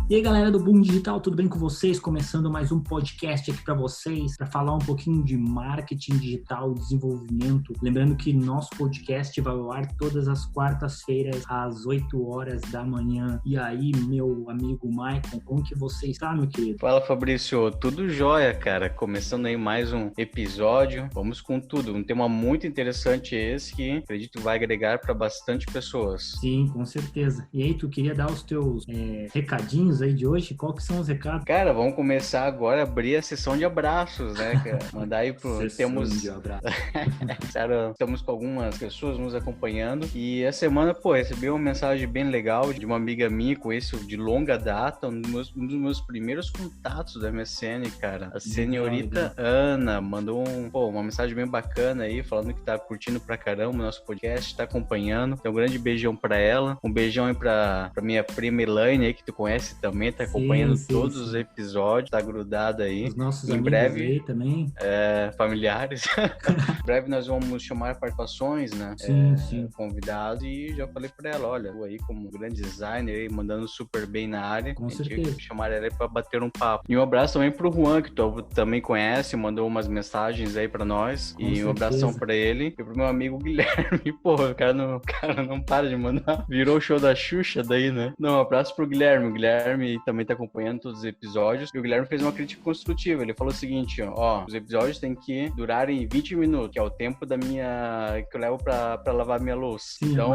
E aí, galera do Boom Digital, tudo bem com vocês? Começando mais um podcast aqui para vocês, para falar um pouquinho de marketing digital, desenvolvimento. Lembrando que nosso podcast vai ao ar todas as quartas-feiras, às 8 horas da manhã. E aí, meu amigo Maicon, como que você está, meu querido? Fala, Fabrício. Tudo jóia, cara. Começando aí mais um episódio. Vamos com tudo. Um tema muito interessante esse que acredito vai agregar para bastante pessoas. Sim, com certeza. E aí, tu queria dar os teus recadinhos aí de hoje? Qual que são os recados? Cara, vamos começar agora a abrir a sessão de abraços, né, cara? Mandar aí pro... Sessão de abraço. Sério, estamos com algumas pessoas nos acompanhando e essa semana, recebi uma mensagem bem legal de uma amiga minha, conheço de longa data, um dos meus primeiros contatos da MSN, cara. A senhorita Ana mandou uma mensagem bem bacana aí, falando que tá curtindo pra caramba o nosso podcast, tá acompanhando. Então, um grande beijão pra ela. Um beijão aí pra minha prima Elaine aí, que tu conhece também, tá acompanhando todos os episódios, tá grudada aí. Os nossos em amigos breve, aí também. Familiares. Em breve nós vamos chamar participações, né? Sim. Convidados, e já falei pra ela, olha, tu aí como grande designer aí, mandando super bem na área. Com certeza. Que chamar ela aí pra bater um papo. E um abraço também pro Juan, que tu também conhece, mandou umas mensagens aí pra nós. Com e certeza. Um abração pra ele. E pro meu amigo Guilherme. O cara não para de mandar. Virou o show da Xuxa daí, né? Não, um abraço pro Guilherme. O Guilherme também tá acompanhando todos os episódios. E o Guilherme fez uma crítica construtiva. Ele falou o seguinte, os episódios têm que durarem 20 minutos, que é o tempo que eu levo pra lavar minha louça. Sim, então,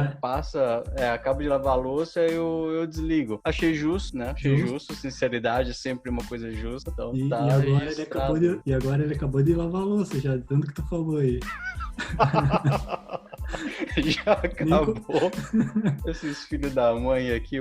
acabo de lavar a louça e eu desligo. Achei justo, né? Justo. Sinceridade é sempre uma coisa justa. Então, e agora ele acabou de lavar a louça já, tanto que tu falou aí. Já acabou. Esses filhos da mãe aqui,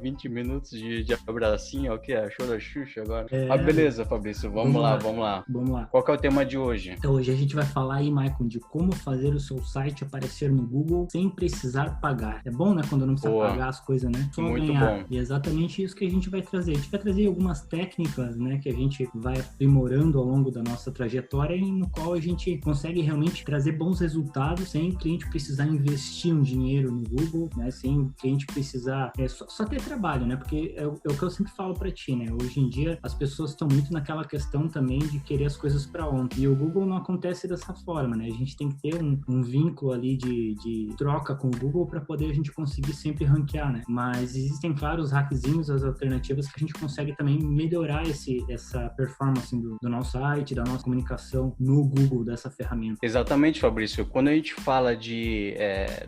20 minutos de abracinho, o que é? Show da Xuxa agora? Mas beleza, Fabrício, vamos lá. Vamos lá. Qual que é o tema de hoje? Então, hoje a gente vai falar aí, Maicon, de como fazer o seu site aparecer no Google sem precisar pagar. É bom, né? Quando não precisa pagar as coisas, né? Só muito ganhar. bom. E é exatamente isso que a gente vai trazer. A gente vai trazer algumas técnicas, né? Que a gente vai aprimorando ao longo da nossa trajetória e no qual a gente consegue realmente trazer bons resultados sem o cliente precisar investir um dinheiro no Google, né? Sem o cliente precisar só ter trabalho, né? Porque é o que eu sempre falo para ti, né? Hoje em dia as pessoas estão muito naquela questão também de querer as coisas para ontem. E o Google não acontece dessa forma, né? A gente tem que ter um vínculo ali de troca com o Google para poder a gente conseguir sempre ranquear, né? Mas existem vários hackzinhos, as alternativas que a gente consegue também melhorar essa performance do nosso site, da nossa comunicação no Google, dessa ferramenta. Exatamente, Fabrício. Quando a gente fala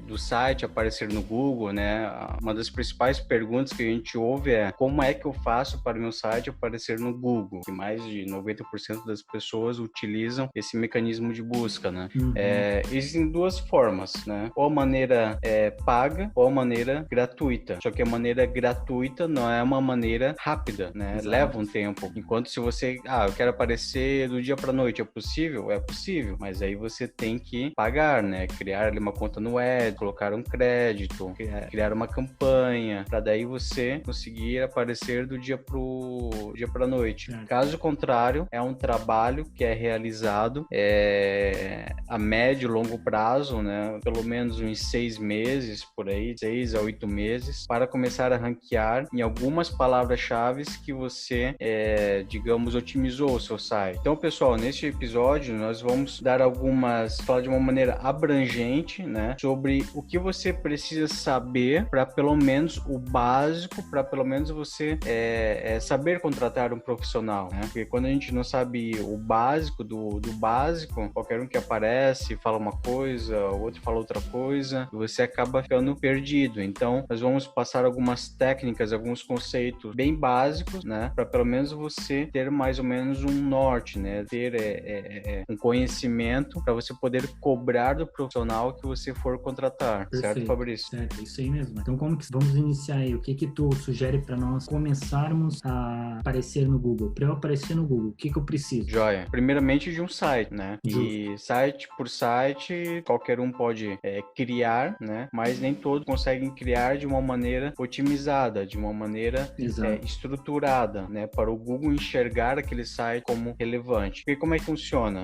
do site aparecer no Google, né? Uma das principais perguntas que a gente ouve é como é que eu faço para o meu site aparecer no Google? Que mais de 90% das pessoas utilizam esse mecanismo de busca, né? Uhum. Existem duas formas, né? Ou a maneira paga ou a maneira gratuita. Só que a maneira gratuita não é uma maneira rápida, né? Exato. Leva um tempo. Enquanto se você, eu quero aparecer do dia para noite, é possível? É possível, mas aí você tem que pagar, né? Criar ali uma conta no Ads, colocar um crédito, criar uma campanha, para daí você conseguir aparecer do dia para noite. Caso contrário, é um trabalho que é realizado a médio e longo prazo, né? Pelo menos uns 6 meses, por aí, 6 a 8 meses, para começar a ranquear em algumas palavras-chave que você, otimizou o seu site. Então, pessoal, neste episódio nós vamos falar de uma maneira abrangente, né? Sobre o que você precisa saber para pelo menos o básico, para pelo menos você saber contratar um profissional, né? Porque quando a gente não sabe o básico do básico, qualquer um que aparece fala uma coisa, o outro fala outra coisa, e você acaba ficando perdido. Então, nós vamos passar algumas técnicas, alguns conceitos bem básicos, né? Para pelo menos você ter mais ou menos um norte, né? Ter um conhecimento para você poder cobrar do profissional que você for contratar. Perfeito. Certo, Fabrício? Certo, isso aí mesmo. Então, como que vamos iniciar aí? O que tu sugere para nós começarmos a aparecer no Google? Para eu aparecer no Google, o que eu preciso? Joia. Primeiramente de um site, né? Justo. E site por site, qualquer um pode criar, né? Mas nem todos conseguem criar de uma maneira otimizada, de uma maneira estruturada, né? Para o Google enxergar aquele site como relevante. E como é que funciona?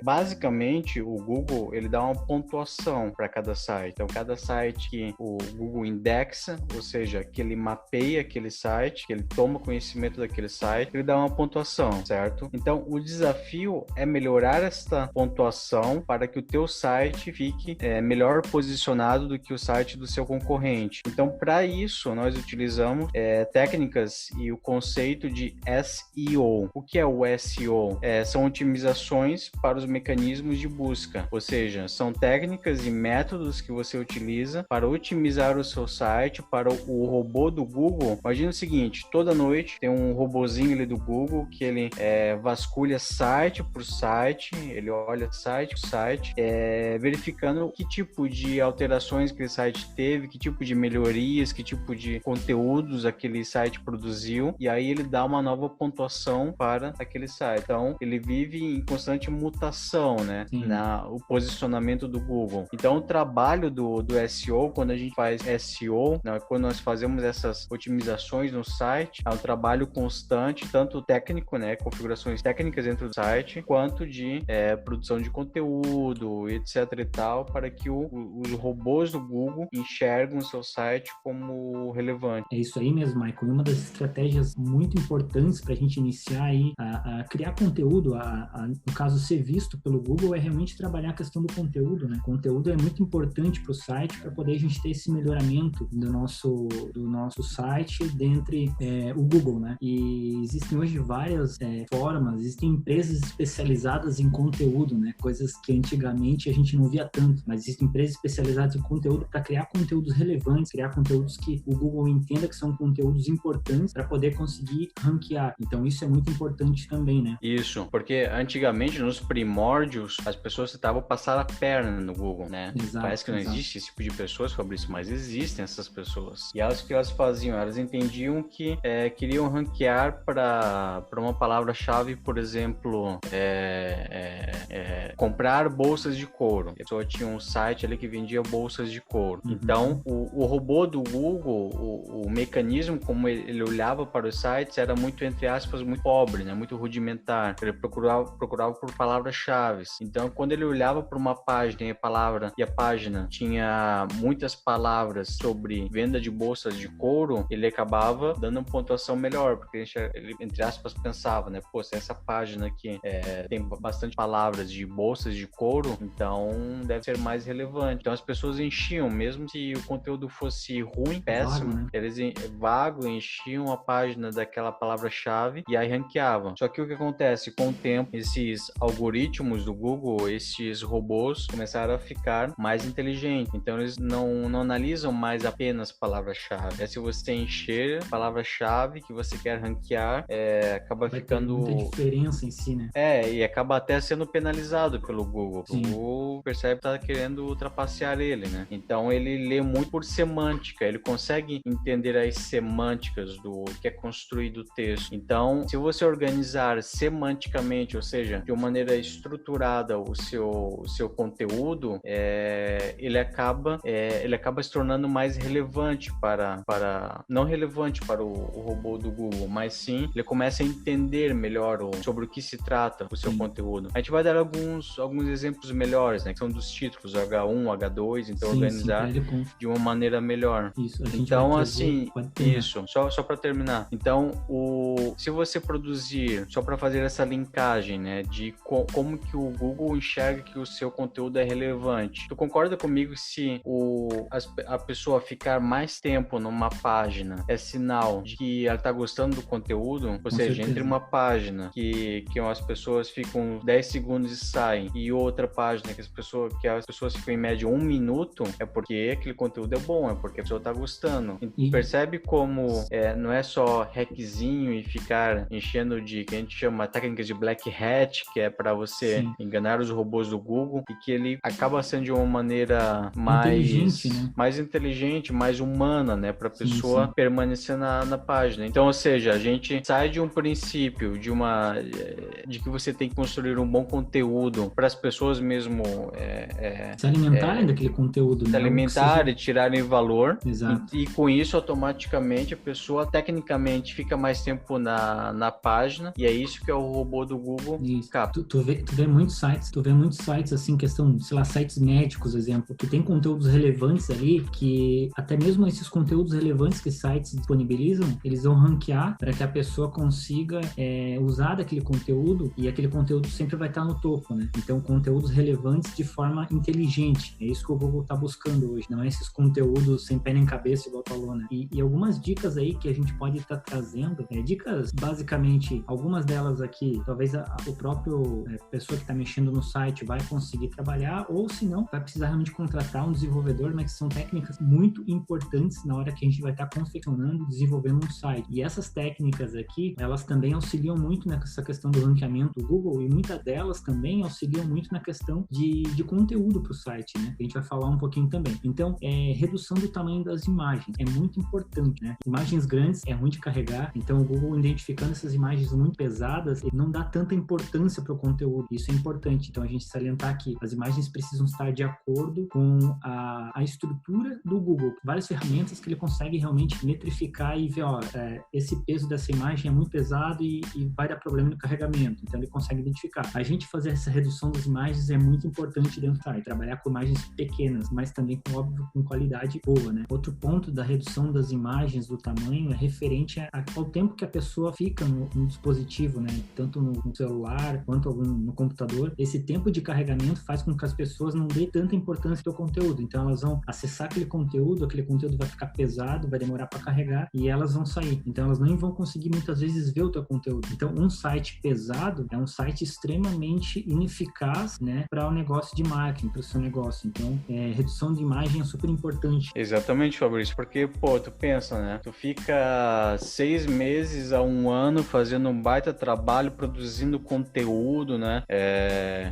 Basicamente, o Google, ele dá uma pontuação para cada site. Então, cada site que o Google indexa, ou seja, que ele mapeia aquele site, que ele toma conhecimento daquele site, ele dá uma pontuação, certo? Então, o desafio é melhorar esta pontuação para que o teu site fique melhor posicionado do que o site do seu concorrente. Então, para isso, nós utilizamos técnicas e o conceito de SEO. O que é o SEO? São otimizações para os mecanismos de busca, ou seja, são técnicas e métodos que você utiliza para otimizar o seu site, para o robô do Google. Imagina o seguinte, toda noite tem um robozinho ali do Google que ele vasculha site por site, ele olha site por site, verificando que tipo de alterações aquele site teve, que tipo de melhorias, que tipo de conteúdos aquele site produziu, e aí ele dá uma nova pontuação para aquele site. Então, ele vive em constante mutação, né? O posicionamento do Google. Então, o trabalho do SEO, quando a gente faz SEO, né, quando nós fazemos essas otimizações no site, é um trabalho constante, tanto técnico, né? Configurações técnicas dentro do site, quanto de produção de conteúdo, etc e tal, para que os robôs do Google enxergam o seu site como relevante. É isso aí mesmo, Michael. E uma das estratégias muito importantes para a gente iniciar aí a criar conteúdo, no caso ser visto pelo Google, é realmente trabalhar a questão do conteúdo, né? O conteúdo é muito importante para o site, para poder a gente ter esse melhoramento do nosso site dentre o Google, né? E existem hoje várias formas, existem empresas especializadas em conteúdo, né? Coisas que antigamente a gente não via tanto, mas existem empresas especializadas em conteúdo para criar conteúdos relevantes, criar conteúdos que o Google entenda que são conteúdos importantes para poder conseguir ranquear. Então isso é muito importante também, né? Isso, porque antigamente, nos primórdios, as pessoas tentavam passar a perna no Google, né? Exato, parece que não existe esse tipo de pessoas, Fabrício, mas existem essas pessoas. E elas, o que elas faziam? Elas entendiam que queriam ranquear para uma palavra-chave, por exemplo, comprar bolsas de couro. A pessoa tinha um site ali que vendia bolsas de couro. Então, o robô do Google, o mecanismo como ele olhava para os sites era muito, entre aspas, muito pobre, né? Muito rudimentar. Ele procurava por palavras-chave. Então, quando ele olhava para uma página e a página tinha muitas palavras sobre venda de bolsas de couro, ele acabava dando uma pontuação melhor, porque ele, entre aspas, pensava, né? Pô, se essa página aqui tem bastante palavras de bolsas de couro, então deve ser mais relevante. Então, as pessoas enchiam, mesmo se o conteúdo fosse ruim, péssimo, vago, né? Eles enchiam a página daquela palavra-chave e aí ranqueavam. Só que o que acontece? Com o tempo, esses algoritmos do Google, esses robôs começaram a ficar mais inteligentes. Então, eles não analisam mais apenas palavra-chave. Se você encher palavra-chave que você quer ranquear, acaba Vai ficando... ter muita diferença em si, né? E acaba até sendo penalizado pelo Google. Sim. O Google percebe que tá querendo ultrapassar ele, né? Então, ele lê muito por semântica. Ele consegue entender as semânticas do que é construído o texto. Então, se você organizar semanticamente, ou seja, de uma maneira estruturada o seu conteúdo, ele acaba se tornando mais relevante não relevante para o robô do Google, mas sim, ele começa a entender melhor sobre o que se trata o seu conteúdo. A gente vai dar alguns exemplos melhores, né, que são dos títulos H1, H2, então organizar de uma maneira melhor. Isso, a gente então, vai assim, isso, só para terminar. Então, se você produzir, só para fazer essa linkagem, né, de como que o Google enxerga que o seu conteúdo é relevante. Tu concorda comigo se a pessoa ficar mais tempo numa página é sinal de que ela tá gostando do conteúdo? Ou seja, entre uma página que as pessoas ficam 10 segundos e saem, e outra página que as pessoas ficam em média 1 minuto, é porque aquele conteúdo é bom, é porque a pessoa tá gostando. E percebe como não é só hackzinho e ficar enchendo de, que a gente chama técnicas de black hat, que é para você enganar os robôs do Google, e que ele acaba sendo de uma maneira mais inteligente, mais humana, né, para a pessoa permanecer na página. Então, ou seja, a gente sai de um princípio de que você tem que construir um bom conteúdo para as pessoas mesmo se alimentarem daquele conteúdo, né? Se alimentarem e tirarem valor. Exato. E com isso, automaticamente, a pessoa tecnicamente fica mais tempo na página, e é isso que é o robô do Google capta. Tu vê muitos sites assim, questão, sei lá, sites médicos Marcos, exemplo, que tem conteúdos relevantes ali, que até mesmo esses conteúdos relevantes que sites disponibilizam, eles vão ranquear para que a pessoa consiga usar daquele conteúdo, e aquele conteúdo sempre vai estar no topo, né? Então, conteúdos relevantes de forma inteligente. É isso que o Google está buscando hoje, não é esses conteúdos sem pé nem cabeça, igual falou, né? E algumas dicas aí que a gente pode estar trazendo, dicas, basicamente, algumas delas aqui, talvez o próprio pessoa que está mexendo no site vai conseguir trabalhar, ou se não, vai precisar realmente contratar um desenvolvedor, mas que são técnicas muito importantes na hora que a gente vai estar confeccionando, desenvolvendo um site. E essas técnicas aqui, elas também auxiliam muito nessa questão do ranqueamento do Google, e muitas delas também auxiliam muito na questão de conteúdo para o site, né? A gente vai falar um pouquinho também. Então, redução do tamanho das imagens é muito importante, né? Imagens grandes é ruim de carregar, então o Google, identificando essas imagens muito pesadas, ele não dá tanta importância para o conteúdo. Isso é importante. Então, a gente salientar aqui, as imagens precisam estar de acordo com a estrutura do Google. Várias ferramentas que ele consegue realmente metrificar e ver, esse peso dessa imagem é muito pesado e vai dar problema no carregamento. Então, ele consegue identificar. A gente fazer essa redução das imagens é muito importante dentro do site. Trabalhar com imagens pequenas, mas também, com qualidade boa, né? Outro ponto da redução das imagens, do tamanho, é referente ao tempo que a pessoa fica no dispositivo, né? Tanto no celular quanto no computador. Esse tempo de carregamento faz com que as pessoas não dêem tanta importância ao conteúdo. Então, elas vão acessar aquele conteúdo vai ficar pesado, vai demorar para carregar e elas vão sair. Então, elas nem vão conseguir muitas vezes ver o teu conteúdo. Então, um site pesado é um site extremamente ineficaz, né, para o negócio de marketing, para o seu negócio. Então, redução de imagem é super importante. Exatamente, Fabrício, porque, tu pensa, né? Tu fica 6 meses a 1 ano fazendo um baita trabalho, produzindo conteúdo, né?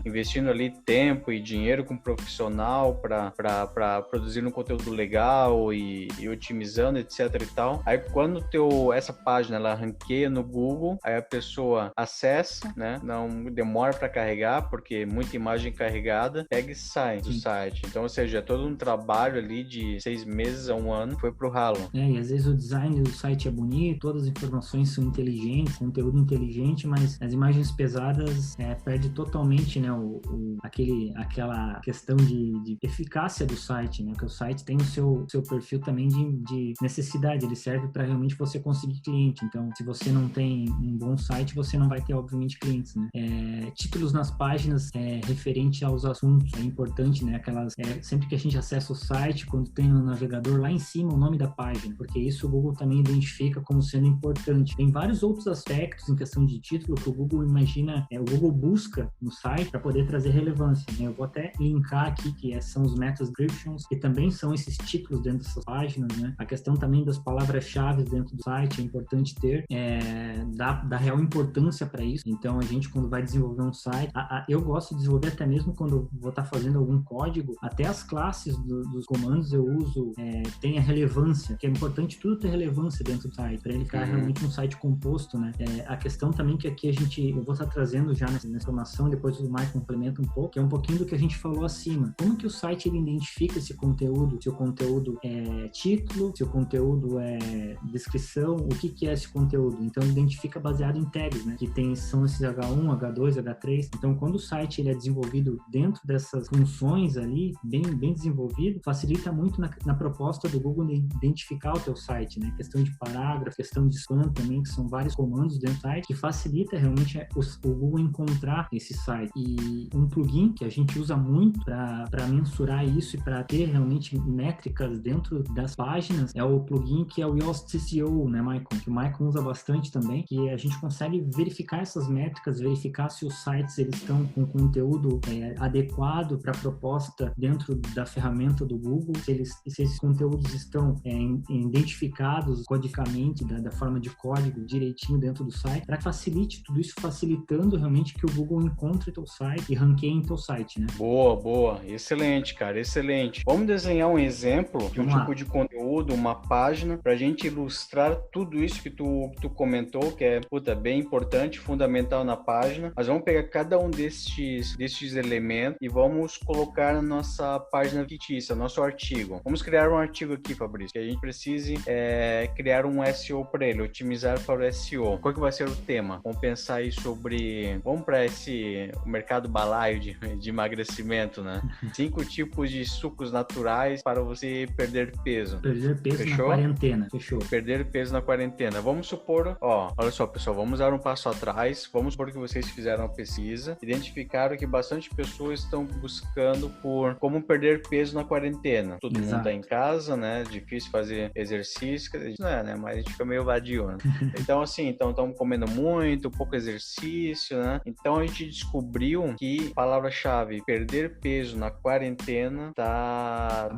Investindo ali tempo e dinheiro com um profissional para produzir um conteúdo legal e otimizando, etc e tal. Aí, quando essa página, ela ranqueia no Google, aí a pessoa acessa, né? Não demora para carregar, porque muita imagem carregada, pega e sai do site. Então, ou seja, é todo um trabalho ali de 6 meses a 1 ano foi pro ralo. E às vezes o design do site é bonito, todas as informações são inteligentes, conteúdo inteligente, mas as imagens pesadas perde totalmente, né, aquela questão de eficácia do site, né? Porque o site tem o seu perfil também de necessidade, ele serve para realmente você conseguir cliente. Então, se você não tem um bom site, você não vai ter, obviamente, clientes, né? Títulos nas páginas referente aos assuntos é importante, né? Sempre que a gente acessa o site, quando tem no navegador lá em cima o nome da página, porque isso o Google também identifica como sendo importante. Tem vários outros aspectos em questão de título que o Google imagina, o Google busca no site para poder trazer relevância, né? Eu vou até linkar aqui que são os meta descriptions, que também são esses títulos dentro dessas páginas, né? A questão também das palavras-chave dentro do site é importante ter, dá real importância para isso. Então, a gente, quando vai desenvolver um site, eu gosto de desenvolver até mesmo quando eu vou estar fazendo algum código, até as classes dos comandos eu uso, tem a relevância, que é importante tudo ter relevância dentro do site, para ele ficar realmente um site composto, né? A questão também que aqui eu vou estar trazendo já nessa informação, depois o Mike complementa um pouco, que é um pouquinho do que a gente falou acima. Como que o site ele identifica esse conteúdo, se o conteúdo é título, se o conteúdo é descrição, o que é esse conteúdo? Então, ele identifica baseado em tags, né? Que são esses H1, H2, H3. Então, quando o site ele é desenvolvido dentro dessas funções ali, bem desenvolvido, facilita muito na proposta do Google de identificar o teu site, né? Questão de parágrafo, questão de spam também, que são vários comandos dentro do site, que facilita realmente o Google encontrar esse site. E um plugin que a gente usa muito para mensurar isso e para ter realmente métricas dentro das páginas é o plugin que é o Yoast SEO, né, Maicon? Que o Maicon usa bastante também, que a gente consegue verificar essas métricas, verificar se os sites eles estão com conteúdo adequado para a proposta dentro da ferramenta do Google, se esses conteúdos estão identificados codicamente, da forma de código direitinho dentro do site, para que facilite tudo isso, facilitando realmente que o Google encontre teu site e ranqueie em teu site, né? Boa. Excelente, cara, excelente. Vamos desenhar um exemplo de um tipo de conteúdo conteúdo, uma página, para a gente ilustrar tudo isso que tu comentou, que é bem importante, fundamental na página. Mas vamos pegar cada um destes elementos e vamos colocar na nossa página fictícia, nosso artigo. Vamos criar um artigo aqui, Fabrício, que a gente precise criar um SEO para ele, otimizar para o SEO. Qual que vai ser o tema? Vamos pensar aí sobre... Vamos para o mercado balaio de emagrecimento, né? 5 tipos de sucos naturais para você perder peso. Perder peso Fechou? na quarentena. Fechou. Perder peso na quarentena. Vamos supor, olha só, pessoal, vamos dar um passo atrás. Vamos supor que vocês fizeram uma pesquisa, identificaram que bastante pessoas estão buscando por como perder peso na quarentena. Todo mundo tá em casa, né? Difícil fazer exercício. Não é, né? Mas a gente fica meio vadio, né? Então, assim, estamos comendo muito, pouco exercício, né? Então, a gente descobriu que a palavra-chave perder peso na quarentena tá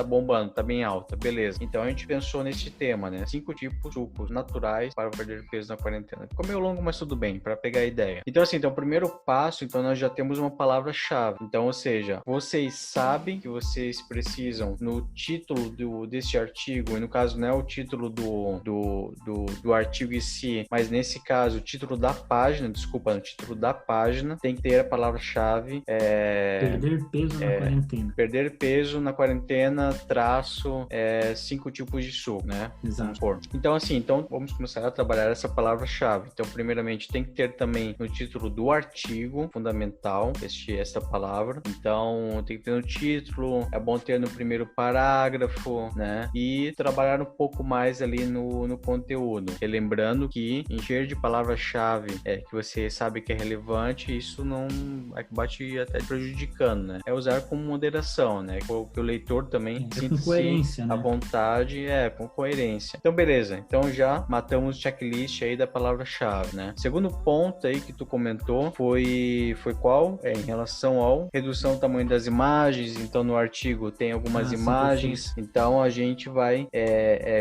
bombando, tá bem alta. Beleza. Então, a gente pensou nesse tema, né? 5 tipos de sucos naturais para perder peso na quarentena. Ficou meio longo, mas tudo bem, para pegar a ideia. Então, assim, o primeiro passo, então, nós já temos uma palavra-chave. Então, ou seja, vocês sabem que vocês precisam, no título deste artigo, e no caso não é o título do artigo em si, mas nesse caso, o título da página, no título da página, tem que ter a palavra-chave perder peso na quarentena. Perder peso na quarentena, 5 tipos de suco, né? Exato. Então, assim, vamos começar a trabalhar essa palavra-chave. Então, primeiramente, tem que ter também no título do artigo, fundamental, essa palavra. Então, tem que ter no título, é bom ter no primeiro parágrafo, né? E trabalhar um pouco mais ali no conteúdo. E lembrando que encher de palavra-chave que você sabe que é relevante, isso não bate até prejudicando, né? É usar com moderação, né? Que o leitor também sinta-se à vontade, com coerência. Então, beleza. Então, já matamos o checklist aí da palavra-chave, né? Segundo ponto aí que tu comentou foi qual? Em relação ao redução do tamanho das imagens. Então, no artigo tem algumas imagens. Então, a gente vai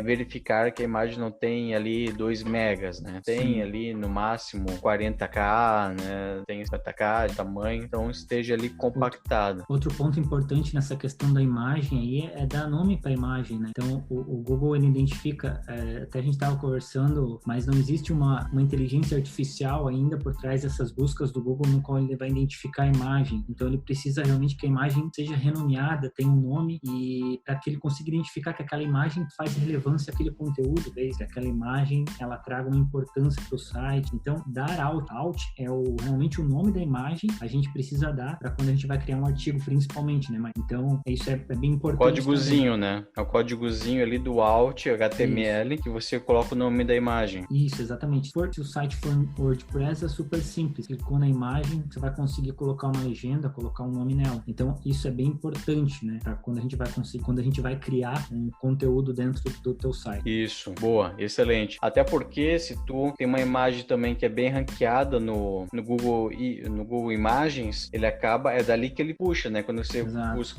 verificar que a imagem não tem ali 2 megas, né? Tem ali no máximo 40K, né? Tem 50K de tamanho. Então, esteja ali compactado. Outro ponto importante nessa questão da imagem aí é dar nome para a imagem, né? Então, o Google, ele identifica, até a gente estava conversando, mas não existe uma inteligência artificial ainda por trás dessas buscas do Google no qual ele vai identificar a imagem. Então, ele precisa realmente que a imagem seja renomeada, tenha um nome, e para que ele consiga identificar que aquela imagem faz relevância àquele conteúdo, que aquela imagem, ela traga uma importância para o site. Então, dar alt é realmente o nome da imagem, a gente precisa dar para quando a gente vai criar um artigo, principalmente, né? Então, isso é bem importante. Códigozinho, também. Né? É o códigozinho ali do alt, HTML, isso. Que você coloca o nome da imagem. Isso, exatamente. Se o site for WordPress, é super simples. Clicou na imagem, você vai conseguir colocar uma legenda, colocar um nome nela. Então, isso é bem importante, né? Para quando a gente vai criar um conteúdo dentro do teu site. Isso, boa, excelente. Até porque se tu tem uma imagem também que é bem ranqueada no Google Imagens, ele acaba, é dali que ele puxa, né? Quando você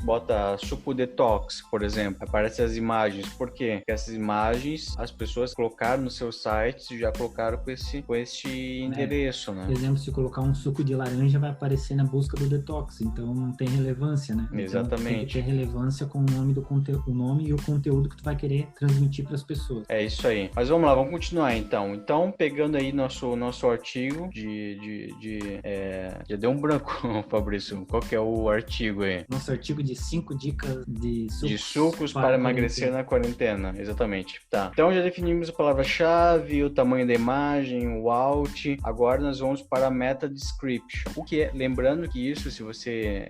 bota suco detox, por exemplo, aparecem as imagens. Por quê? Porque essas imagens as pessoas colocaram no seu site e já colocaram com esse endereço, né? Por exemplo, se colocar um suco de laranja, vai aparecer na busca do detox, então não tem relevância, né? Então, exatamente. Tem que ter relevância com o nome o nome e o conteúdo que tu vai querer transmitir para as pessoas. É isso aí. Mas vamos lá, vamos continuar então. Então, pegando aí nosso artigo já deu um branco, Fabrício. Qual que é o artigo aí? Nosso artigo de 5 dicas de sucos para emagrecer na quarentena. Exatamente. Tá. Então, já definimos a palavra-chave, o tamanho da imagem, o alt. Agora nós vamos para a meta description. O que é? Lembrando que isso, se você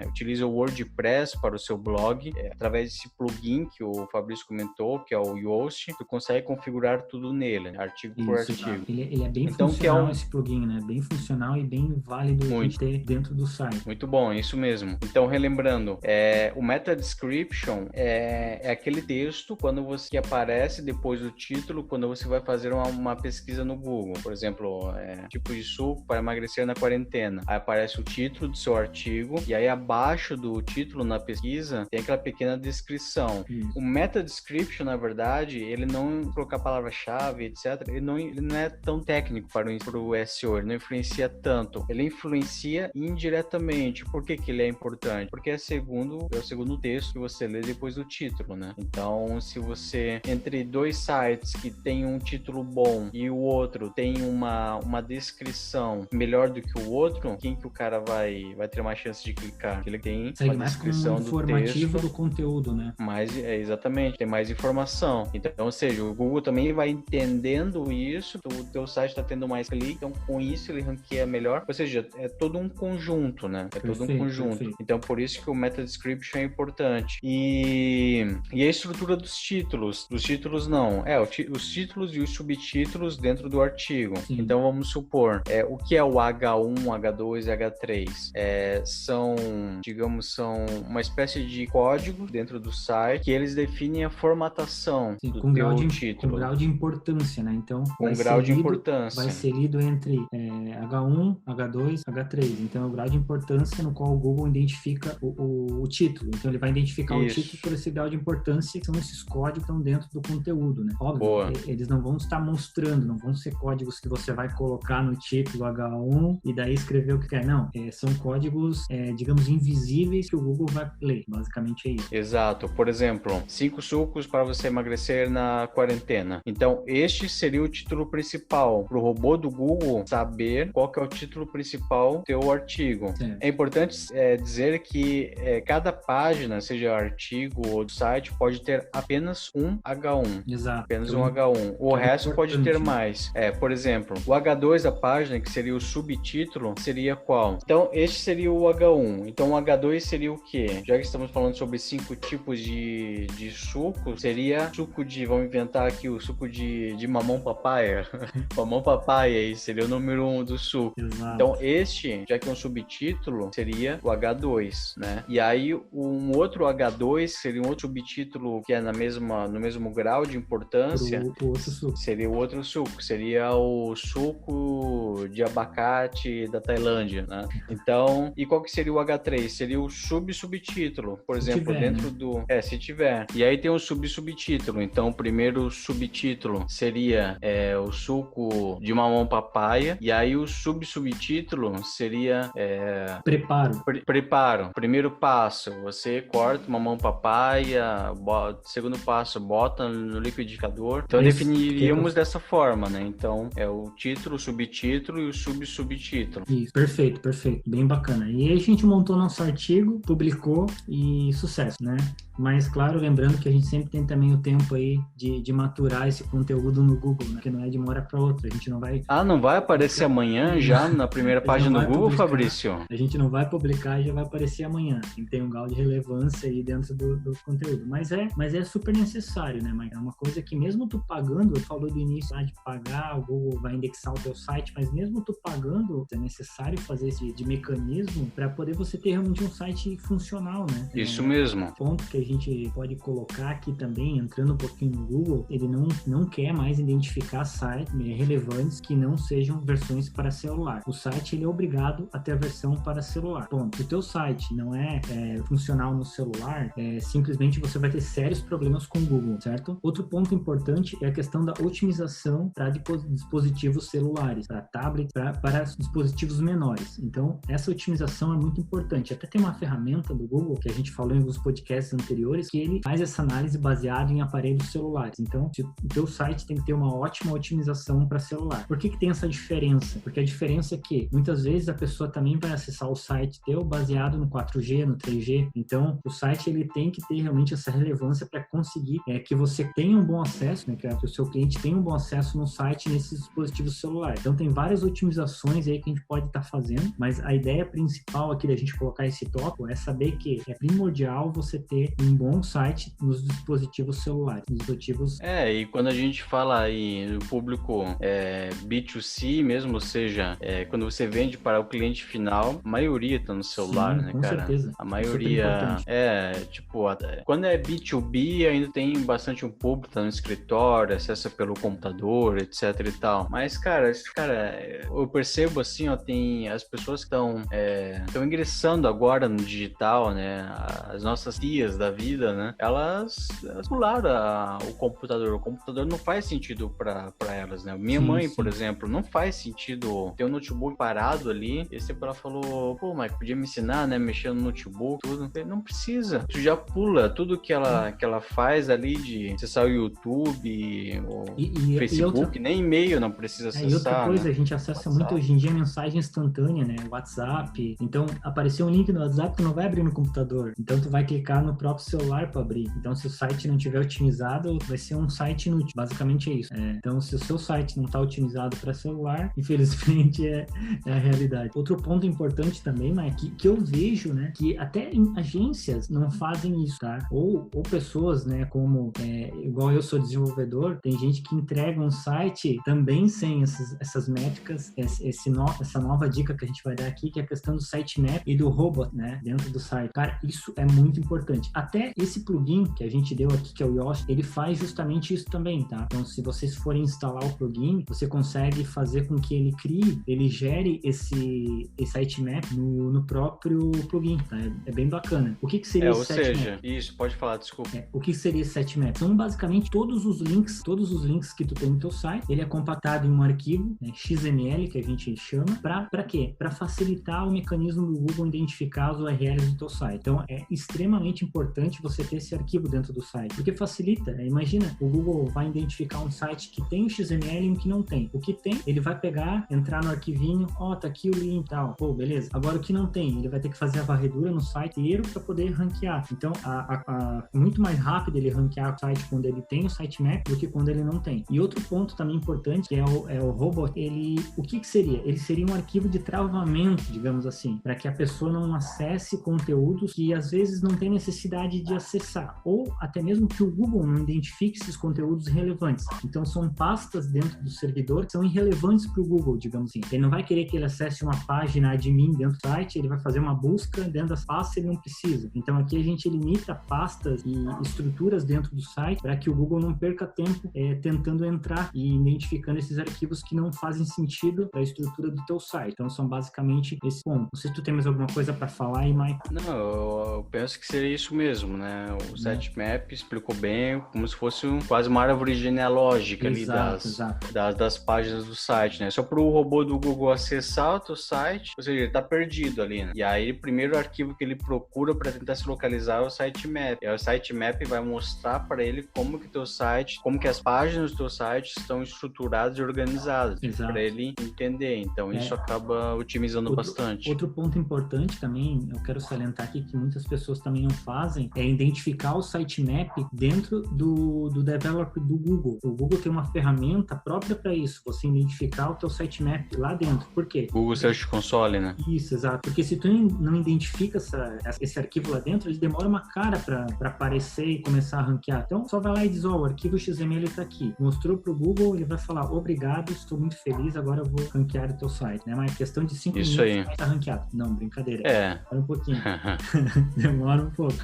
utiliza o WordPress para o seu blog, através desse plugin que o Fabrício comentou, que é o Yoast, tu consegue configurar tudo nele, artigo por artigo. Tá. Ele é bem funcional, esse plugin, né? Bem funcional e bem válido de ter dentro do site. Muito bom, isso mesmo. Então, relembrando, o meta description é aquele texto que aparece depois do título quando você vai fazer uma pesquisa no Google. Por exemplo, tipo de suco para emagrecer na quarentena. Aí aparece o título do seu artigo e aí abaixo do título na pesquisa tem aquela pequena descrição. O meta description, na verdade, ele não colocar palavra-chave, etc. Ele não é tão técnico para o SEO, ele não influencia tanto. Ele influencia indiretamente. Por que ele é importante? Porque é o segundo texto que você lê ler depois do título, né? Então, se você, entre dois sites que tem um título bom e o outro tem uma descrição melhor do que o outro, quem que o cara vai ter mais chance de clicar? Ele tem segue uma mais descrição como do informativo texto, do conteúdo, né? exatamente, tem mais informação. Então, ou seja, o Google também vai entendendo isso, o teu site está tendo mais clique, então com isso ele ranqueia melhor. Ou seja, é todo um conjunto, né? É todo um conjunto. Perfeito. Então, por isso que o meta description é importante. E a estrutura dos títulos. Dos títulos não. Os títulos e os subtítulos dentro do artigo. Sim. Então, vamos supor, o que é o H1, H2 e H3? São uma espécie de código dentro do site que eles definem a formatação do teu título. Com grau de importância, né? Então, com grau de importância. Vai ser lido entre H1, H2, H3. Então, é o grau de importância no qual o Google identifica o título. Então, ele vai identificar o título por esse grau de importância, que são esses códigos que estão dentro do conteúdo, né? Óbvio, eles não vão estar mostrando, não vão ser códigos que você vai colocar no título H1 e daí escrever o que quer. Não, são códigos, digamos, invisíveis que o Google vai ler. Basicamente é isso. Exato. Por exemplo, 5 sucos para você emagrecer na quarentena. Então, este seria o título principal para o robô do Google saber qual que é o título principal do teu artigo. É importante dizer que cada página, seja artigo ou do site, pode ter apenas um H1. Exato. Apenas um H1. O resto pode ter mais. Por exemplo, o H2 da página, que seria o subtítulo, seria qual? Então, este seria o H1. Então, o H2 seria o quê? Já que estamos falando sobre 5 tipos de suco, seria suco de, vamos inventar aqui, o suco de mamão papaya. Mamão papaya aí seria o número 1 do suco. Exato. Então, este, já que é um subtítulo, seria o H2, né? E aí, um outro H2 seria um outro subtítulo que é no mesmo grau de importância. Outro suco. Seria o outro suco. Seria o suco de abacate da Tailândia, né? Então, e qual que seria o H3? Seria o subtítulo, por exemplo, tiver, dentro do... se tiver. E aí tem o subtítulo. Então, o primeiro subtítulo seria o suco de mamão papaya. E aí o subtítulo seria... Preparo. Primeiro passo, você corta o mamão papaya. Segundo passo, bota no liquidificador. Então, definiríamos dessa forma, né? Então, é o título, o subtítulo e o subtítulo. Isso, perfeito. Bem bacana. E aí a gente montou nosso artigo, publicou e sucesso, né? Mas, claro, lembrando que a gente sempre tem também o tempo aí de maturar esse conteúdo no Google, né? Que não é de uma hora para outra. A gente não vai... não vai aparecer amanhã já na primeira página do Google, publicar. Fabrício? A gente não vai publicar e já vai aparecer amanhã. Tem que ter um grau de relevância aí dentro do conteúdo. Mas é super necessário, né? Mas é uma coisa que mesmo tu pagando, eu falou do início de pagar, o Google vai indexar o teu site, mas mesmo tu pagando, é necessário fazer esse de mecanismo para poder você ter realmente um site funcional, né? Isso mesmo. Ponto que a gente pode colocar aqui também, entrando um pouquinho no Google, ele não quer mais identificar sites relevantes que não sejam versões para celular. O site ele é obrigado a ter a versão para celular. Ponto. Se o teu site não é funcional no celular, simplesmente você vai ter sérios problemas com o Google, certo? Outro ponto importante é a questão da otimização para dispositivos celulares, para tablets, para dispositivos menores. Então, essa otimização é muito importante. Até tem uma ferramenta do Google, que a gente falou em alguns podcasts anteriores, que ele faz essa análise baseada em aparelhos celulares. Então, o teu site tem que ter uma ótima otimização para celular. Por que tem essa diferença? Porque a diferença é que, muitas vezes, a pessoa também vai acessar o site teu baseado no 4G, no 3G. Então, o site ele tem que ter realmente essa relevância para conseguir que você tenha um bom acesso, né, que o seu cliente tenha um bom acesso no site nesses dispositivos celulares. Então, tem várias otimizações aí que a gente pode estar fazendo, mas a ideia principal aqui da gente colocar esse tópico é saber que é primordial você ter um bom site nos dispositivos celulares, nos dispositivos... E quando a gente fala aí no público B2C mesmo, ou seja, quando você vende para o cliente final, a maioria está no celular, sim, né, com cara? Certeza. A maioria quando é B2B ainda tem bastante um público, tá no escritório, acessa pelo computador, etc e tal. Mas, cara, eu percebo assim, tem as pessoas que estão ingressando agora no digital, né? As nossas tias da vida, né? Elas pularam o computador. O computador não faz sentido para elas, né? Minha mãe, por exemplo, não faz sentido ter um notebook parado ali. E sempre ela falou, pô, mas podia me ensinar, né? Mexer no notebook, tudo. Não precisa. Isso já pula tudo que ela faz ali de acessar o YouTube, o Facebook, nem e-mail não precisa acessar. E outra coisa, né? A gente acessa muito hoje em dia mensagem instantânea, né? WhatsApp. Então, apareceu um link no WhatsApp, tu não vai abrir no computador. Então, tu vai clicar no próprio celular para abrir. Então, se o site não tiver otimizado, vai ser um site inútil. Basicamente é isso. Então, se o seu site não está otimizado para celular, infelizmente é a realidade. Outro ponto importante também, Mike, que eu vejo, né? Que até em agências não fazem isso, tá? Ou pessoas, né? Como, igual eu sou desenvolvedor, tem gente que entrega um site também sem essas métricas, essa nova dica que a gente vai dar aqui, que é a questão do sitemap e do robot, né? Dentro do site. Cara, isso é muito importante. Até esse plugin que a gente deu aqui, que é o Yoast, ele faz justamente isso também, tá? Então, se vocês forem instalar o plugin, você consegue fazer com que ele gere esse sitemap no próprio plugin, tá? É bem bacana. O que seria esse sitemap? Ou seja, isso, pode falar, desculpa. O que seria esse sitemap? São basicamente todos os links que tu tem no teu site, ele é compactado em um arquivo, né, XML, que a gente chama, para quê? Para facilitar o mecanismo do Google identificar as URLs do teu site. Então, é extremamente importante você ter esse arquivo dentro do site, porque facilita. Imagina, o Google vai identificar um site que tem o XML e um que não tem. O que tem, ele vai pegar, entrar no arquivinho, tá aqui o link e tal. Pô, beleza. Agora, o que não tem, ele vai ter que fazer a varredura no site inteiro para poder ranquear. Então, muito mais rápido ele ranquear o site quando ele tem o sitemap do que quando ele não tem. E outro ponto também importante, que é o robot, o que seria? Ele seria um arquivo de travamento, digamos assim, para que a pessoa não acesse conteúdos que às vezes não tem necessidade de acessar, ou até mesmo que o Google não identifique esses conteúdos relevantes. Então, são pastas dentro do servidor que são irrelevantes para o Google, digamos assim. Ele não vai querer que ele acesse uma página admin dentro do site, ele vai fazer uma busca dentro das pastas, ele não precisa. Então, aqui a gente limita pastas e estruturas dentro do site para que o Google não perca tempo tentando entrar e identificando esses arquivos que não fazem sentido para a estrutura do teu site. Então, são basicamente esse ponto. Não sei se tu tem mais alguma coisa para falar aí, Mike. Não, eu penso que seria isso mesmo, né? O sitemap explicou bem, como se fosse quase uma árvore genealógica ali das páginas do site, né? Só para o robô do Google acessar o teu site, ou seja, ele tá perdido ali, né? E aí, o primeiro arquivo que ele procura para tentar se localizar é o sitemap. E aí, o sitemap vai mostrar para ele como que as páginas do teu site estão estruturadas e organizadas, para ele entender. Então, isso acaba otimizando bastante. Outro ponto importante também, eu quero salientar aqui, que muitas pessoas também não fazem, é identificar o sitemap dentro do developer do Google. O Google tem uma ferramenta própria para isso, você identificar o teu sitemap lá dentro. Por quê? Google Search Console, né? Isso, exato. Porque se tu não identifica esse arquivo lá dentro, ele demora uma cara para aparecer e começar a ranquear. Então, só vai lá e diz, o arquivo XML está aqui. Mostrou para o Google, ele vai falar, obrigado, estou muito feliz, agora eu vou ranquear o teu site, né? Mas questão de 5 minutos vai estar ranqueado. Não, brincadeira. Demora um pouquinho. Demora um pouco.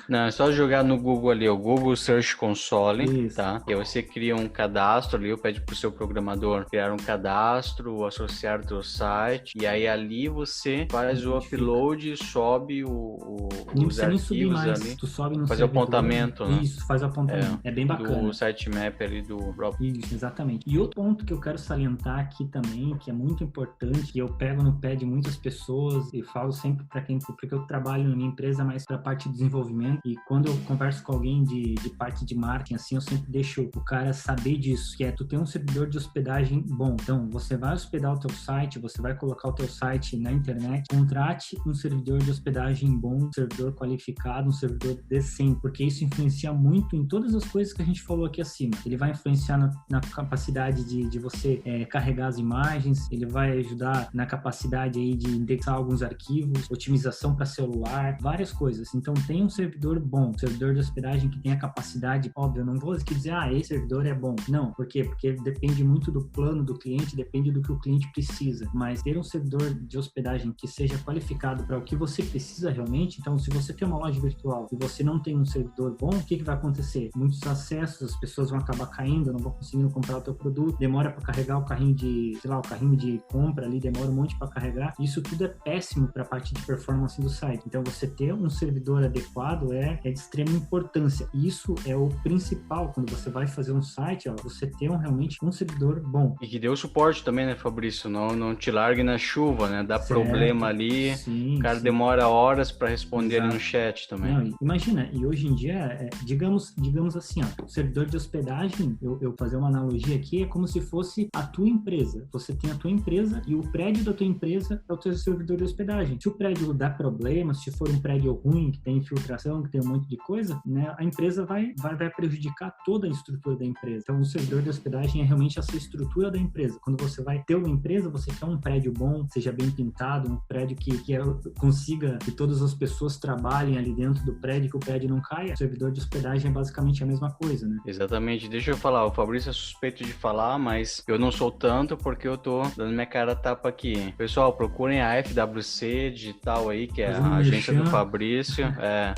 Não, é só jogar no Google ali, o Google Search Console, isso. Tá? E aí você cria um cadastro ali, pede pro seu programador criar um cadastro, associar o teu site, e aí ali você faz o upload e sobe os arquivos ali. Tu sobe no fazer o apontamento, né? Isso, faz o apontamento. É bem bacana. Do sitemap ali do próprio. Isso, exatamente. E outro ponto que eu quero salientar aqui também, que é muito importante, que eu pego no pé de muitas pessoas e falo sempre para porque eu trabalho na minha empresa mais para a parte de desenvolvimento, e quando eu converso com alguém de parte de marketing, assim, eu sempre deixo o cara saber disso, que é tu ter um servidor de hospedagem bom. Então, você vai hospedar o teu site, você vai colocar o teu site na internet, contrate um servidor de hospedagem bom, um servidor qualificado, um servidor decente, porque isso influencia muito em todas as coisas que a gente falou aqui acima. Ele vai influenciar na capacidade de você carregar as imagens, ele vai ajudar na capacidade aí de indexar alguns arquivos, otimização para celular, várias coisas. Então, tem um servidor bom, um servidor de hospedagem que tem a capacidade, óbvio, eu não vou aqui dizer, esse servidor é bom. Não, por quê? Porque depende muito do plano do cliente, depende do que o cliente precisa. Mas ter um servidor de hospedagem que seja qualificado para o que você precisa realmente, então, se você tem uma loja virtual e você não tem um servidor bom, o que vai acontecer? Muitos acessos, as pessoas vão acabar caindo, não vão conseguindo comprar o teu produto, demora para carregar o carrinho o carrinho de compra ali, demora um monte para carregar. Isso tudo é péssimo para a parte de performance do site. Então, você ter um servidor adequado adequado é de extrema importância. Isso é o principal quando você vai fazer um site, você ter realmente um servidor bom. E que dê o suporte também, né, Fabrício? Não te largue na chuva, né? Dá problema ali, sim, o cara sim. demora horas para responder ali no Exato. chat também. Não, imagina, e hoje em dia, digamos assim, o servidor de hospedagem, eu fazer uma analogia aqui, é como se fosse a tua empresa. Você tem a tua empresa e o prédio da tua empresa é o teu servidor de hospedagem. Se o prédio dá problema, se for um prédio ruim, que tem infiltração, que tem um monte de coisa, né, a empresa vai prejudicar toda a estrutura da empresa. Então, o servidor de hospedagem é realmente essa estrutura da empresa. Quando você vai ter uma empresa, você quer um prédio bom, seja bem pintado, um prédio que consiga que todas as pessoas trabalhem ali dentro do prédio, que o prédio não caia. O servidor de hospedagem é basicamente a mesma coisa, né? Exatamente. Deixa eu falar, o Fabrício é suspeito de falar, mas eu não sou tanto porque eu tô dando minha cara a tapa aqui. Pessoal, procurem a FWC Digital aí, que é a agência do Fabrício.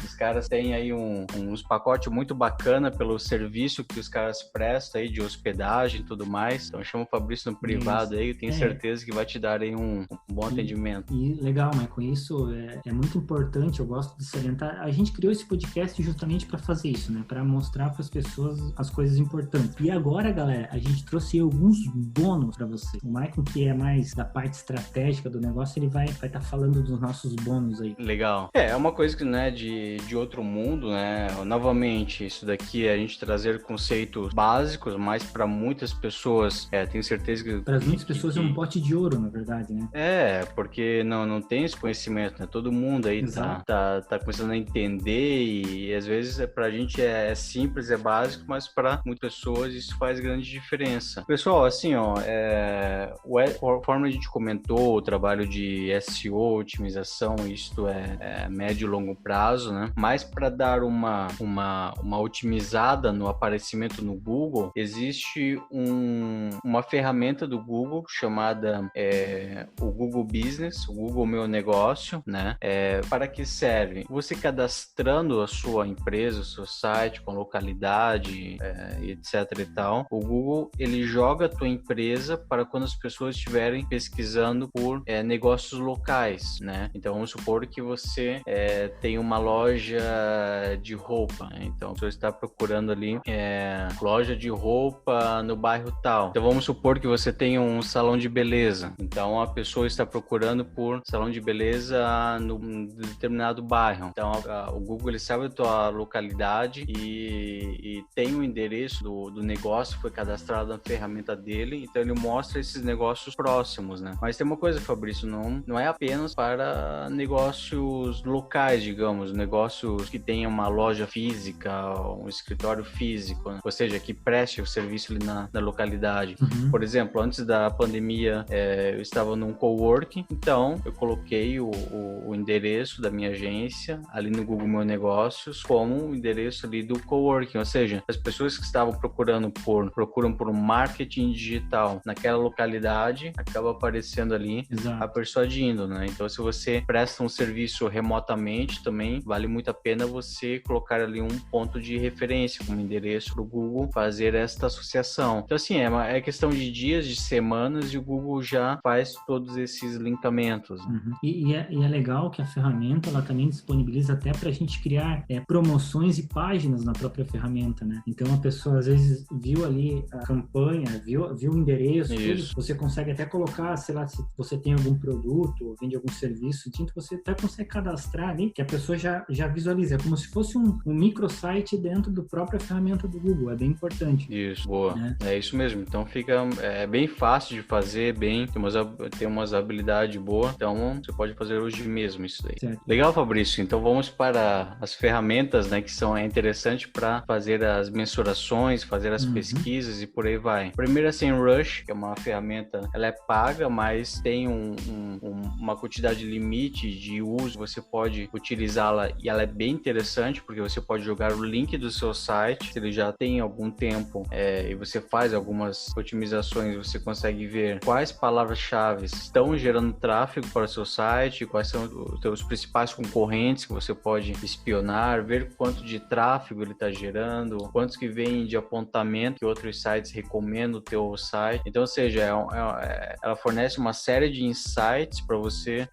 Os caras têm aí uns pacotes muito bacana pelo serviço que os caras prestam aí de hospedagem e tudo mais. Então chama o Fabrício no privado aí, eu tenho certeza que vai te dar aí um bom atendimento. E legal, mas com isso é muito importante, eu gosto de salientar. A gente criou esse podcast justamente para fazer isso, né? Para mostrar para as pessoas as coisas importantes. E agora, galera, a gente trouxe alguns bônus para você. O Maicon, que é mais da parte estratégica do negócio, ele vai estar falando dos nossos bônus aí. Legal. É uma coisa que não é de outro mundo, né? Novamente, isso daqui é a gente trazer conceitos básicos, mas para muitas pessoas, tenho certeza que... Para muitas pessoas é um pote de ouro, na verdade, né? Porque não tem esse conhecimento, né? Todo mundo aí tá começando a entender e às vezes pra gente é simples, é básico, mas para muitas pessoas isso faz grande diferença. Pessoal, assim, conforme a gente comentou, o trabalho de SEO, otimização, isto é médio e longo prazo, né? Mas para dar uma otimizada no aparecimento no Google, existe uma ferramenta do Google chamada o Google Business, o Google Meu Negócio, né? Para que serve? Você cadastrando a sua empresa, o seu site com localidade, etc e tal, o Google, ele joga a tua empresa para quando as pessoas estiverem pesquisando por negócios locais, né? Então, vamos supor que você tem uma loja de roupa, né? Então, você está procurando ali loja de roupa no bairro tal. Então, vamos supor que você tem um salão de beleza. Então, a pessoa está procurando por salão de beleza no determinado bairro. Então, o Google, ele sabe a tua localidade e tem o endereço do negócio que foi cadastrado na ferramenta dele. Então, ele mostra esses negócios próximos, né? Mas tem uma coisa, Fabrício, não é apenas para negócios locais, digamos, negócios que tenham uma loja física, um escritório físico, né? Ou seja, que preste o serviço ali na localidade. Uhum. Por exemplo, antes da pandemia, eu estava num coworking, então eu coloquei o endereço da minha agência ali no Google Meu Negócios como o endereço ali do coworking, ou seja, as pessoas que estavam procuram por um marketing digital naquela localidade, acaba aparecendo ali a persuadindo, né? Então, se você presta um serviço remotamente também, vale muito a pena você colocar ali um ponto de referência como endereço para o Google fazer esta associação. Então, assim, é questão de dias, de semanas e o Google já faz todos esses linkamentos. Uhum. E é legal que a ferramenta, ela também disponibiliza até para a gente criar promoções e páginas na própria ferramenta, né? Então, a pessoa às vezes viu ali a campanha, viu o endereço, tudo, você consegue até colocar, sei lá, se você tem algum produto ou vende algum serviço, então você até consegue cadastrar ali, que a pessoa já visualiza, é como se fosse um microsite dentro da própria ferramenta do Google, é bem importante. Isso, boa. É isso mesmo, então fica bem fácil de fazer, tem umas habilidades boas, então você pode fazer hoje mesmo isso daí. Certo. Legal, Fabrício, então vamos para as ferramentas, né, que são interessantes para fazer as mensurações, fazer as pesquisas e por aí vai. Primeiro, a SEMrush, que é uma ferramenta, ela é paga, mas tem uma quantidade limite de uso, você pode utilizá-la e ela é bem interessante, porque você pode jogar o link do seu site, se ele já tem algum tempo, e você faz algumas otimizações, você consegue ver quais palavras-chave estão gerando tráfego para o seu site, quais são os seus principais concorrentes que você pode espionar, ver quanto de tráfego ele está gerando, quantos que vêm de apontamento que outros sites recomendam o teu site. Então, ou seja, ela fornece uma série de insights para você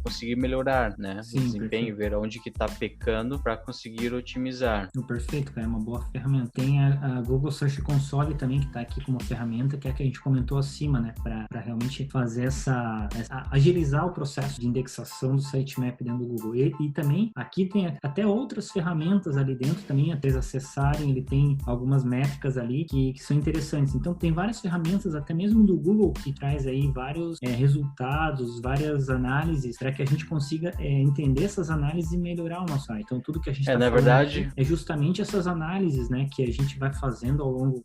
conseguir melhorar, né? Sim, desempenho, ver onde que está pecando para conseguir otimizar. Perfeito, cara, é uma boa ferramenta. Tem a Google Search Console também, que está aqui como ferramenta, que é a que a gente comentou acima, né, para realmente fazer agilizar o processo de indexação do sitemap dentro do Google. E também aqui tem até outras ferramentas ali dentro também, até eles acessarem, ele tem algumas métricas ali que são interessantes. Então tem várias ferramentas, até mesmo do Google, que traz aí vários resultados, várias análises, para que a gente consiga entender essas análises e melhorar o nosso site. Então tudo que a gente está na falando verdade é justamente essas análises, né, que a gente vai fazendo ao longo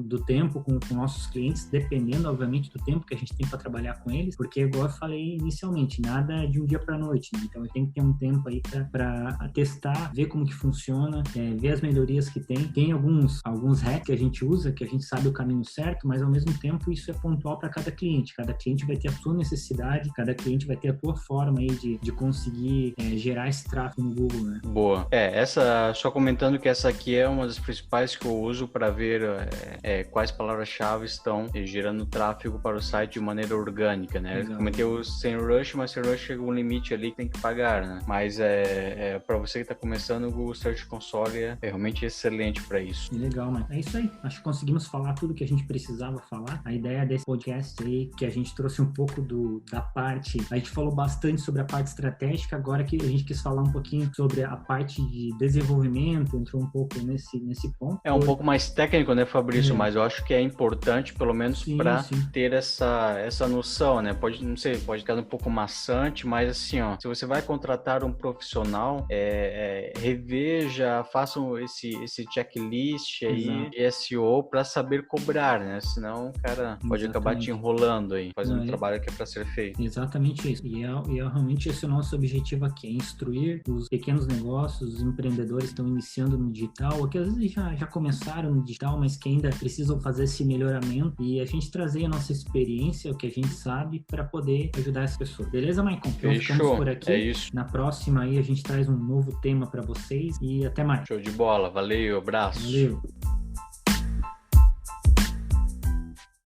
do tempo com nossos clientes, dependendo, obviamente, do tempo que a gente tem para trabalhar com eles, porque, igual eu falei inicialmente, nada de um dia para noite, né? Então, tem que ter um tempo aí para testar, ver como que funciona, ver as melhorias que tem. Tem alguns hacks que a gente usa, que a gente sabe o caminho certo, mas, ao mesmo tempo, isso é pontual para cada cliente. Cada cliente vai ter a sua necessidade, cada cliente vai ter a sua forma aí de conseguir gerar esse tráfego no Google, né? Boa. Só comentando que essa aqui é uma das principais que eu uso para ver quais palavras-chave estão gerando tráfego para o site de maneira orgânica, né? Eu comentei o SEMrush, mas SEMrush chega um limite ali que tem que pagar, né? Mas para você que está começando, o Google Search Console é realmente excelente para isso. Legal, mano. É isso aí. Acho que conseguimos falar tudo que a gente precisava falar. A ideia desse podcast aí, que a gente trouxe um pouco da parte... A gente falou bastante sobre a parte estratégica, agora que a gente quis falar um pouquinho sobre a parte de desenvolvimento, entrou um pouco nesse ponto. É um pouco mais técnico, né, Fabrício? Mas eu acho que é importante, pelo menos, para ter essa noção, né? Pode ficar um pouco maçante, mas assim, ó, se você vai contratar um profissional, reveja, façam esse checklist aí de SEO para saber cobrar, né? Senão o cara pode acabar te enrolando aí, fazendo um trabalho que é para ser feito. Exatamente isso. E realmente esse é o nosso objetivo aqui, é instruir os pequenos negócios, os empreendedores que estão iniciando no digital, ou que às vezes já começaram no digital, mas que ainda precisam fazer esse melhoramento, e a gente trazer a nossa experiência, o que a gente sabe, para poder ajudar essa pessoa. Beleza, Maicon? Então ficamos por aqui. É isso. Na próxima aí a gente traz um novo tema para vocês e até mais. Show de bola. Valeu, abraço. Valeu.